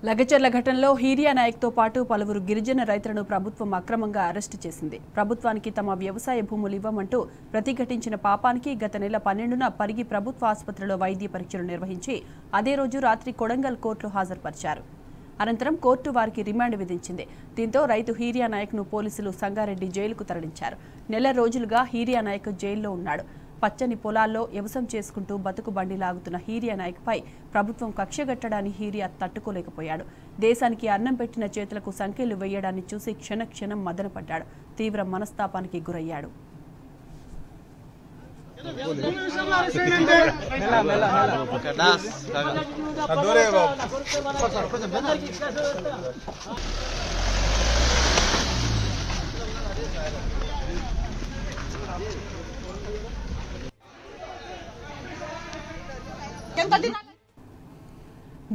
లగచర్ల ఘటనలో హీరియా నాయక్తో పాటు పలువురు గిరిజన రైతులను ప్రభుత్వం అక్రమంగా అరెస్టు చేసింది. ప్రభుత్వానికి తమ వ్యవసాయ భూములు ఇవ్వమంటూ ప్రతిఘటించిన పాపానికి గత నెల 12న పరిగి ప్రభుత్వ ఆసుపత్రిలో వైద్య పరీక్షలు నిర్వహించి అదే రోజు రాత్రి కొడంగల్ కోర్టులో హాజరుపరిచారు. అనంతరం కోర్టు వారికి రిమాండ్ విధించింది. దీంతో రైతు హీరియా నాయక్ను పోలీసులు సంగారెడ్డి జైలుకు తరలించారు. నెల రోజులుగా హీరియా నాయక్ జైల్లో ఉన్నాడు. పచ్చని పొలాల్లో వ్యవసాయం చేసుకుంటూ బతుకు బండి లాగుతున్న హీరియా నాయక్పై ప్రభుత్వం కక్షగట్టడాన్ని హీరియా తట్టుకోలేకపోయాడు. దేశానికి అన్నం పెట్టిన చేతులకు సంఖ్యలు వేయడాన్ని చూసి క్షణక్షణం మదనపడ్డాడు. తీవ్ర మనస్తాపానికి గురయ్యాడు.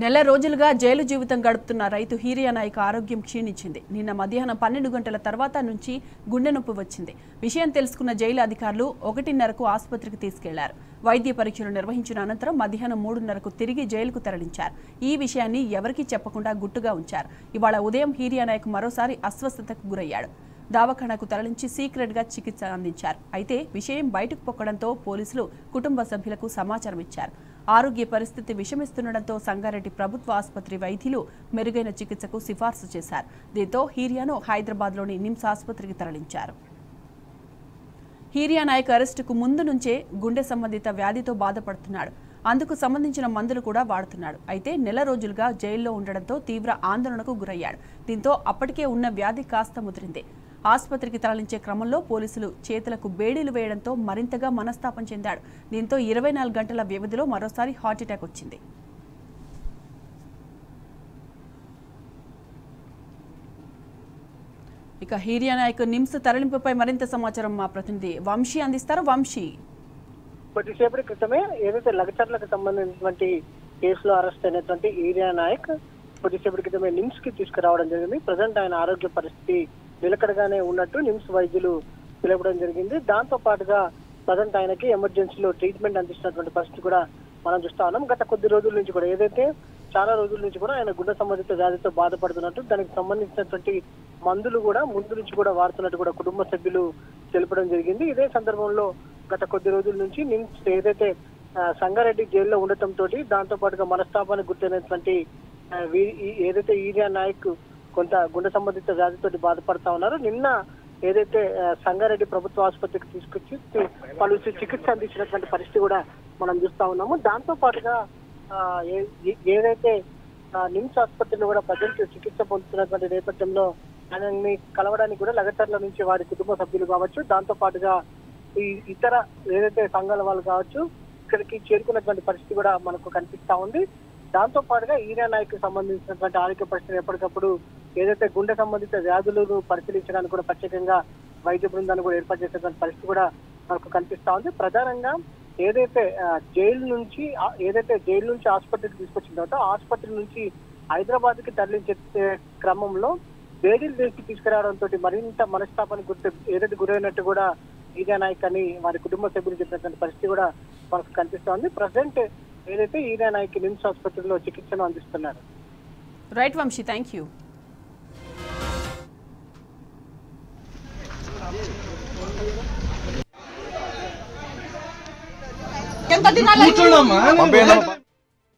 నెల రోజులుగా జైలు జీవితం గడుపుతున్న రైతు హీరియా నాయక్ ఆరోగ్యం క్షీణించింది. నిన్న మధ్యాహ్నం 12 గంటల తర్వాత నుంచి గుండె నొప్పి వచ్చింది. విషయం తెలుసుకున్న జైలు అధికారులు 1:30కు ఆసుపత్రికి తీసుకెళ్లారు. వైద్య పరీక్షలు నిర్వహించిన అనంతరం మధ్యాహ్నం 3:30కు తిరిగి జైలుకు తరలించారు. ఈ విషయాన్ని ఎవరికీ చెప్పకుండా గుట్టుగా ఉంచారు. ఇవాళ ఉదయం హీరియా నాయక్ మరోసారి అస్వస్థతకు గురయ్యాడు. దవాఖానాకు తరలించి సీక్రెట్ గా చికిత్స అందించారు. అయితే విషయం బయటకు పొక్కడంతో పోలీసులు కుటుంబ సభ్యులకు సమాచారం ఇచ్చారు. ఆరోగ్య పరిస్థితి విషమిస్తుండటంతో సంగారెడ్డి ప్రభుత్వ ఆసుపత్రి వైద్యులు మెరుగైన చికిత్సకు సిఫార్సు చేశారు. దీంతో హీరియాను హైదరాబాద్లోని నిమ్స్ ఆసుపత్రికి తరలించారు. హీరియా నాయక్ అరెస్టుకు ముందు నుంచే గుండె సంబంధిత వ్యాధితో బాధపడుతున్నాడు. అందుకు సంబంధించిన మందులు కూడా వాడుతున్నాడు. అయితే నెల రోజులుగా జైల్లో ఉండడంతో తీవ్ర ఆందోళనకు గురయ్యాడు. దీంతో అప్పటికే ఉన్న వ్యాధి కాస్త ముదిరింది. ఆసుపత్రికి తరలించే క్రమంలో పోలీసులు చేతులకు బేడీలు వేయడంతో మరింతగా మనస్తాపం చెందాడు. దీంతో 24 గంటల వ్యవధిలో మరోసారి హార్ట్అటాక్ వచ్చింది. ఇక హీరియా నాయక్ నిమ్స్ తరలింపుపై మరింత సమాచారం మా ప్రతినిధి వంశీ అందిస్తారు. వంశీ, కొద్దిసేపటి క్రితమే ఏదైతే లగచర్లకు సంబంధించినటువంటి కేసులో అరెస్ట్ అయినటువంటి హీరియా నాయక్ కొద్దిసేపటి క్రితమే నిమ్స్ కి తీసుకురావడం జరిగింది. ప్రజెంట్ ఆయన ఆరోగ్య పరిస్థితి నిలకడగానే ఉన్నట్టు నిమ్స్ వైద్యులు తెలపడం జరిగింది. దాంతో పాటుగా ప్రజెంట్ ఆయనకి ఎమర్జెన్సీలో ట్రీట్మెంట్ అందిస్తున్నటువంటి పరిస్థితి కూడా మనం చూస్తా ఉన్నాం. గత కొద్ది రోజుల నుంచి కూడా ఏదైతే చాలా రోజుల నుంచి కూడా ఆయన గుండె సంబంధిత వ్యాధితో బాధపడుతున్నట్టు, దానికి సంబంధించినటువంటి మందులు కూడా ముందు నుంచి కూడా వాడుతున్నట్టు కూడా కుటుంబ సభ్యులు తెలపడం జరిగింది. ఇదే సందర్భంలో గత కొద్ది రోజుల నుంచి నిమ్స్ ఏదైతే సంగారెడ్డి జైల్లో ఉండటంతో దాంతో పాటుగా మనస్తాపానికి గుర్తైనటువంటి ఏదైతే హీరియా నాయక్ కొంత గుండె సంబంధిత వ్యాధితో బాధపడతా ఉన్నారు. నిన్న ఏదైతే సంగారెడ్డి ప్రభుత్వ ఆసుపత్రికి తీసుకొచ్చి పలు చికిత్స అందించినటువంటి పరిస్థితి కూడా మనం చూస్తా ఉన్నాము. దాంతో పాటుగా ఏదైతే నిమ్స్ ఆసుపత్రిలో కూడా ప్రజెంట్ చికిత్స పొందుతున్నటువంటి నేపథ్యంలో ఆయనని కలవడానికి కూడా లగచర్ల నుంచి వారి కుటుంబ సభ్యులు కావచ్చు, దాంతో పాటుగా ఈ ఇతర ఏదైతే సంఘాల వాళ్ళు కావచ్చు ఇక్కడికి చేరుకున్నటువంటి పరిస్థితి కూడా మనకు కనిపిస్తా ఉంది. దాంతో పాటుగా హీరియా నాయక్ సంబంధించినటువంటి ఆరోగ్య పరిస్థితి ఎప్పటికప్పుడు ఏదైతే గుండె సంబంధిత వ్యాధులను పరిశీలించడానికి కూడా ప్రత్యేకంగా వైద్య బృందాన్ని కూడా ఏర్పాటు చేసేటువంటి పరిస్థితి కూడా మనకు కనిపిస్తా ఉంది. ప్రధానంగా ఏదైతే జైలు నుంచి ఆసుపత్రికి తీసుకొచ్చిన తర్వాత ఆసుపత్రి నుంచి హైదరాబాద్ కి తరలించే క్రమంలో బేడీలు తీసి తీసుకురావడంతో మరింత మనస్తాపానికి ఏదైతే గురైనట్టు కూడా హీరియా నాయక్ అని వారి కుటుంబ సభ్యులు చెప్పినటువంటి పరిస్థితి కూడా మనకు కనిపిస్తా ఉంది. ప్రజెంట్ ఏదైతే హీరియా నాయక్ నిమ్స్ ఆసుపత్రిలో చికిత్సను అందిస్తున్నారు. Right Vamsi, thank you. కూర్చోండమ్మా.